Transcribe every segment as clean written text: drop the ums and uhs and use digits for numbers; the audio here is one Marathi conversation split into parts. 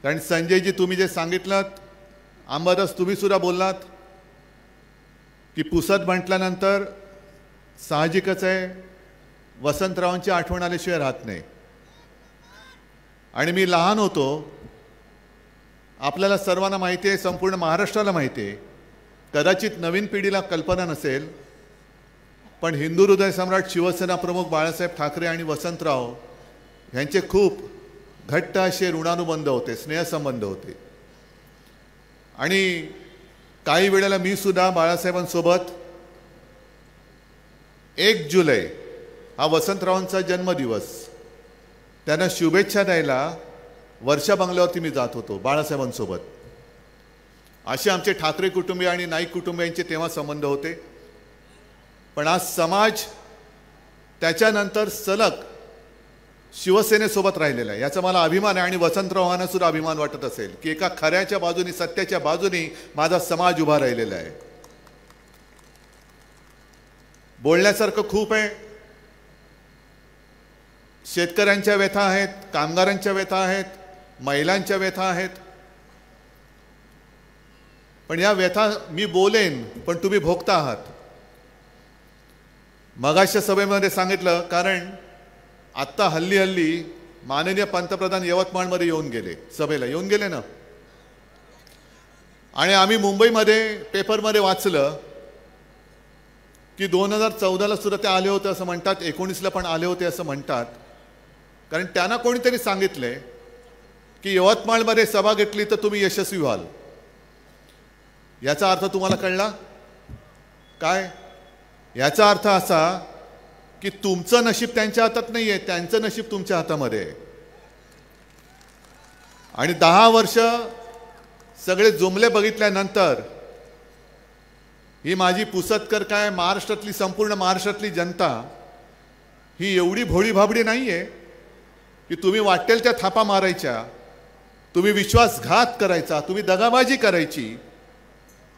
कारण संजयजी तुम्ही जे सांगितलं, अंबादास तुम्ही सुद्धा बोललात की पुसद म्हटल्यानंतर साहजिकच आहे वसंतरावांची आठवण आल्याशिवाय राहत नाही. आणि मी लहान होतो, आपल्याला सर्वांना माहिती आहे, संपूर्ण महाराष्ट्राला माहिती आहे, कदाचित नवीन पिढीला कल्पना नसेल, पण हिंदू हृदय सम्राट शिवसेना प्रमुख बाळासाहेब ठाकरे आणि वसंतराव यांचे खूप घट्ट असे ऋणानुबंध होते, स्नेहसंबंध होते. आणि काही वेळेला मी सुद्धा बाळासाहेबांसोबत 1 जुलै हा वसंतरावांचा जन्मदिवस, त्यांना शुभेच्छा द्यायला वर्षा बंगल्यावरती मी जात होतो बाळासाहेबांसोबत. असे आमचे ठाकरे कुटुंबीय आणि नाईक कुटुंबियांचे तेव्हा संबंध होते. पण आज समाज त्याच्यानंतर सलग शिवसेनेसोबत राहिलेला आहे, याचा मला अभिमान आहे. आणि वसंतरावांना सुद्धा अभिमान वाटत असेल की एका खऱ्याच्या बाजूनी, सत्याच्या बाजूनी माझा समाज उभा राहिलेला आहे. बोलण्यासारखं खूप आहे. शेतकऱ्यांच्या व्यथा आहेत, कामगारांच्या व्यथा आहेत, महिलांच्या व्यथा आहेत. पण या व्यथा मी बोलेन, पण तुम्ही भोगता आहात. मगाच्या सभेमध्ये सांगितलं, कारण आत्ता हल्ली माननीय पंतप्रधान यवतमाळमध्ये येऊन गेले, सभेला येऊन गेले ना. आणि आम्ही मुंबईमध्ये पेपरमध्ये वाचलं की 2014ला सुद्धा ते आले होते असं म्हणतात, 19ला पण आले होते असं म्हणतात. कारण त्यांना कोणीतरी सांगितले की यवतमाळमध्ये सभा घेतली तर तुम्ही यशस्वी व्हाल. याचा अर्थ तुम्हाला कळला काय? याचा अर्थ असा की तुमचं नशीब त्यांच्या हातात नाहीये, त्यांचं नशीब तुमच्या हातामध्ये आहे. आणि 10 वर्ष सगळे जुमले बघितल्यानंतर ही माझी पुसदकर काय, महाराष्ट्रातली, संपूर्ण महाराष्ट्रातली जनता ही एवढी भोळी भाबडी नाहीये की तुम्ही वाटेल त्या थापा मारायच्या, तुम्ही विश्वासघात करायचा, तुम्ही दगाबाजी करायची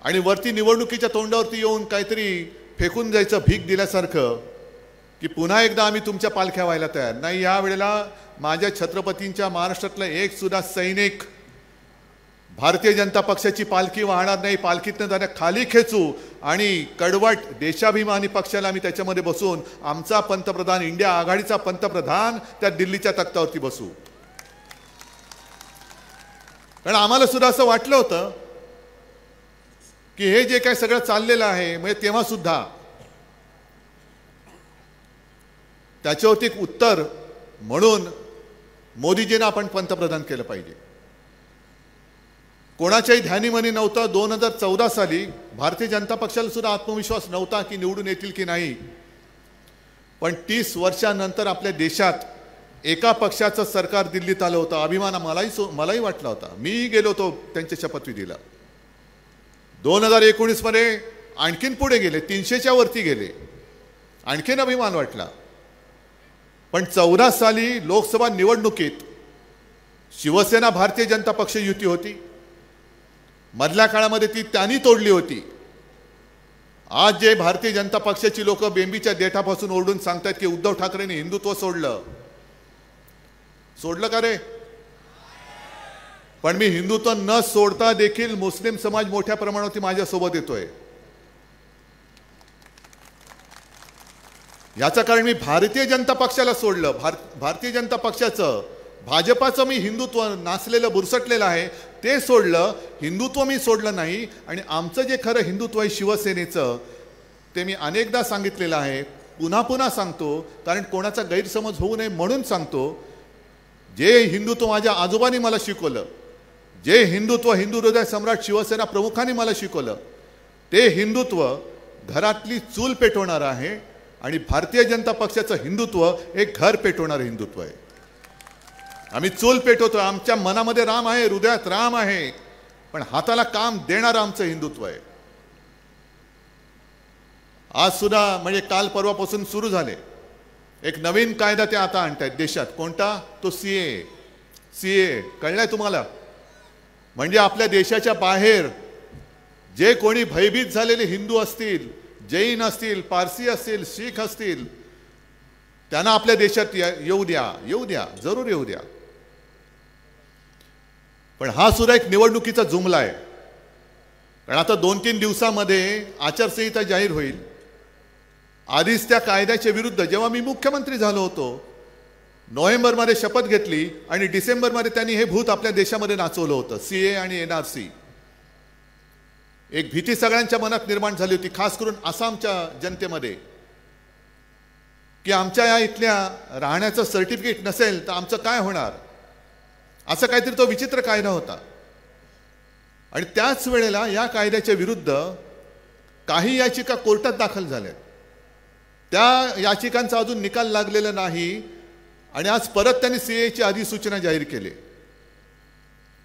आणि वरती निवडणुकीच्या तोंडावरती येऊन काहीतरी फेकून जायचं भीक दिल्यासारखं की पुन्हा एकदा आम्ही तुमच्या पालख्या व्हायला तयार नाही. या वेळेला माझ्या छत्रपतींच्या महाराष्ट्रातला एक सुद्धा सैनिक भारतीय जनता पक्षाची पालखी वाहणार नाही. पालखीतनं त्याला खाली खेचू आणि कडवट देशाभिमानी पक्षाला आम्ही त्याच्यामध्ये बसून आमचा पंतप्रधान, इंडिया आघाडीचा पंतप्रधान त्या दिल्लीच्या तख्तावरती बसू. कारण आम्हाला सुद्धा असं वाटलं होतं की हे जे काय सगळं चाललेलं आहे, म्हणजे तेव्हा सुद्धा त्याच्यावरती एक उत्तर म्हणून मोदीजींना आपण पंतप्रधान केलं पाहिजे. कोणाच्याही ध्यानीमनी नव्हतं. 2014 साली भारतीय जनता पक्षाला सुद्धा आत्मविश्वास नव्हता की निवडून येतील की नाही. पण 30 वर्षांनंतर आपल्या देशात एका पक्षाचं सरकार दिल्लीत आलं होतं. अभिमान मलाही वाटला होता. मीही गेलो होतो त्यांच्या शपथविधीला. 2019 मध्ये आणखीन पुढे गेले, 300च्या वरती गेले, आणखीन अभिमान वाटला. पण 14 साली लोकसभा निवडणुकीत शिवसेना भारतीय जनता पक्ष युती होती. मधल्या काळामध्ये ती त्यांनी तोडली होती. आज जे भारतीय जनता पक्षाची लोक बेंबीच्या देठापासून ओरडून सांगतात की उद्धव ठाकरेंनी हिंदुत्व सोडलं का रे? पण मी हिंदुत्व न सोडता देखील मुस्लिम समाज मोठ्या प्रमाणावरती माझ्यासोबत येतोय. याचं कारण मी भारतीय जनता पक्षाला सोडलं. भारतीय जनता पक्षाचं, भाजपाचं मी हिंदुत्व नाचलेलं, बुरसटलेलं आहे ते सोडलं. हिंदुत्व मी सोडलं नाही. आणि आमचं जे खरं हिंदुत्व आहे शिवसेनेचं, ते मी अनेकदा सांगितलेलं आहे, पुन्हा पुन्हा सांगतो, कारण कोणाचा गैरसमज होऊ नये म्हणून सांगतो. जे हिंदुत्व माझ्या आजोबांनी मला शिकवलं, जे हिंदुत्व हिंदू हृदय सम्राट शिवसेना प्रमुखांनी मला शिकवलं, ते हिंदुत्व घरातली चूल पेटवणार आहे. आणि भारतीय जनता पक्षाचं हिंदुत्व एक घर पेटवणारं हिंदुत्व आहे. आम्ही चूल पेटवतो. आमच्या मनामध्ये राम आहे, हृदयात राम आहे, पण हाताला काम देणारं आमचं हिंदुत्व आहे. आज सुद्धा म्हणजे काल परवापासून सुरू झाले एक नवीन कायदा ते आता आणतायत देशात. कोणता? तो सीए. कळलंय तुम्हाला? म्हणजे आपल्या देशाच्या बाहेर जे कोणी भयभीत झालेले हिंदू असतील, जैन असतील, पारसी असतील, शीख असतील, त्यांना आपल्या देशात येऊ द्या, जरूर येऊ द्या. पण हा सुद्धा एक निवडणुकीचा जुमला आहे. कारण आता 2-3 दिवसामध्ये आचारसंहिता जाहीर होईल. आधीच त्या कायद्याच्या विरुद्ध जेव्हा मी मुख्यमंत्री झालो होतो, नोव्हेंबरमध्ये शपथ घेतली आणि डिसेंबरमध्ये त्यांनी हे भूत आपल्या देशामध्ये नाचवलं होतं, CA आणि NRC. एक भीती सगळ्यांच्या मनात निर्माण झाली होती, खास करून आसामच्या जनतेमध्ये, की आमच्या या इथल्या राहण्याचं सर्टिफिकेट नसेल तर आमचं काय होणार. असं काहीतरी तो विचित्र कायदा होता. आणि त्याच वेळेला या कायद्याच्या विरुद्ध काही याचिका कोर्टात दाखल झाल्या. त्या याचिकांचा अजून निकाल लागलेला नाही आणि आज परत त्यांनी CAची अधिसूचना जाहीर केली.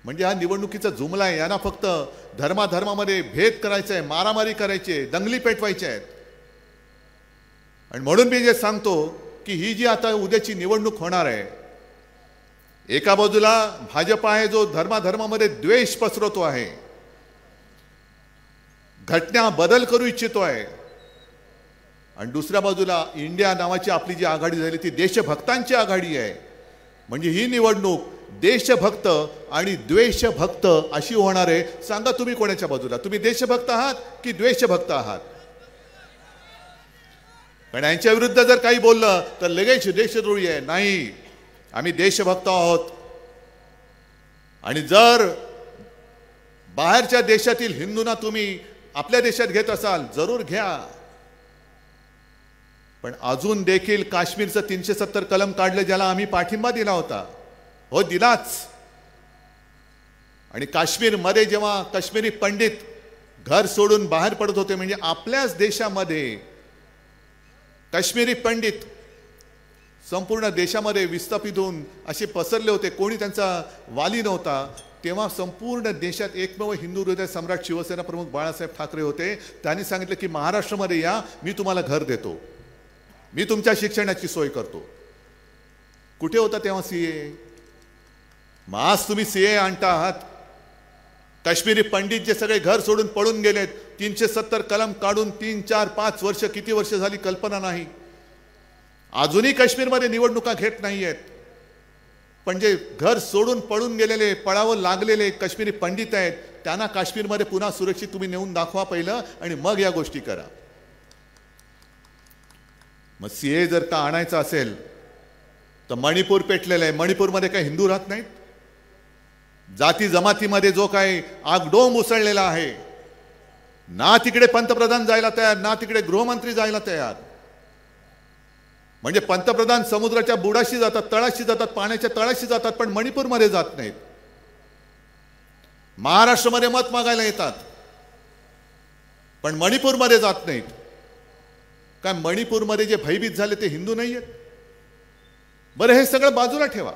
म्हणजे हा निवडणुकीचा जुमला आहे. यांना फक्त धर्माधर्मामध्ये भेद करायचा आहे, मारामारी करायची आहे, दंगली पेटवायच्या आहेत. आणि म्हणून मी जे सांगतो की ही जी आता उद्याची निवडणूक होणार आहे, एका बाजूला भाजप आहे जो धर्माधर्मामध्ये द्वेष पसरवतो आहे, घटना बदल करू इच्छितो आहे, आणि दुसऱ्या बाजूला इंडिया नावाची आपली जी आघाडी झाली ती देशभक्तांची आघाडी आहे. म्हणजे ही निवडणूक देशभक्त आणि द्वेषभक्त अशी होणार आहे. सांगा तुम्ही कोणाच्या बाजूला, तुम्ही देशभक्त आहात की द्वेषभक्त आहात. पण यांच्या विरुद्ध जर काही बोललं तर लगेच देशद्रोही आहे. नाही, आम्ही देशभक्त आहोत. आणि जर बाहेरच्या देशातील हिंदूंना तुम्ही आपल्या देशात घेत असाल, जरूर घ्या. पण अजून देखील काश्मीरचं 370 कलम काढलं, ज्याला आम्ही पाठिंबा दिला होता. हो, दिलाच. आणि काश्मीरमध्ये जेव्हा काश्मीरी पंडित घर सोडून बाहेर पडत होते, म्हणजे आपल्याच देशामध्ये काश्मीरी पंडित संपूर्ण देशामध्ये विस्थापित होऊन असे पसरले होते, कोणी त्यांचा वाली नव्हता. तेव्हा संपूर्ण देशात एकमेव हिंदू हृदय सम्राट शिवसेना प्रमुख बाळासाहेब ठाकरे होते. त्यांनी सांगितलं की महाराष्ट्रामध्ये या, मी तुम्हाला घर देतो, मी तुमच्या शिक्षणाची सोय करतो. कुठे होता तेव्हा CA? मग आज तुम्ही CA आणता आहात. काश्मीरी पंडित जे सगळे घर सोडून पळून गेलेत, 370 कलम काढून 3, 4, 5 वर्ष, किती वर्ष झाली कल्पना नाही. अजूनही काश्मीरमध्ये निवडणुका घेत नाहीयेत. पण जे घर सोडून पळून गेलेले, पळावं लागलेले काश्मीरी पंडित आहेत, त्यांना काश्मीरमध्ये पुन्हा सुरक्षित तुम्ही नेऊन दाखवा पहिलं, आणि मग या गोष्टी करा. मग CA जर का आणायचं असेल तर मणिपूर पेटलेलं आहे. मणिपूरमध्ये काही हिंदू राहत नाहीत. जाती जमातीमध्ये जो काही आगडोंब उसळलेला आहे, ना तिकडे पंतप्रधान जायला तयार, ना तिकडे गृहमंत्री जायला तयार. म्हणजे पंतप्रधान समुद्राच्या बुडाशी जातात, तळाशी जातात, पाण्याच्या तळाशी जातात, पण मणिपूरमध्ये जात नाहीत. महाराष्ट्रामध्ये मत मागायला येतात, पण मणिपूरमध्ये जात नाहीत. काय मणिपूरमध्ये जे भयभीत झाले ते हिंदू नाही आहेत? बरं, हे सगळं बाजूला ठेवा.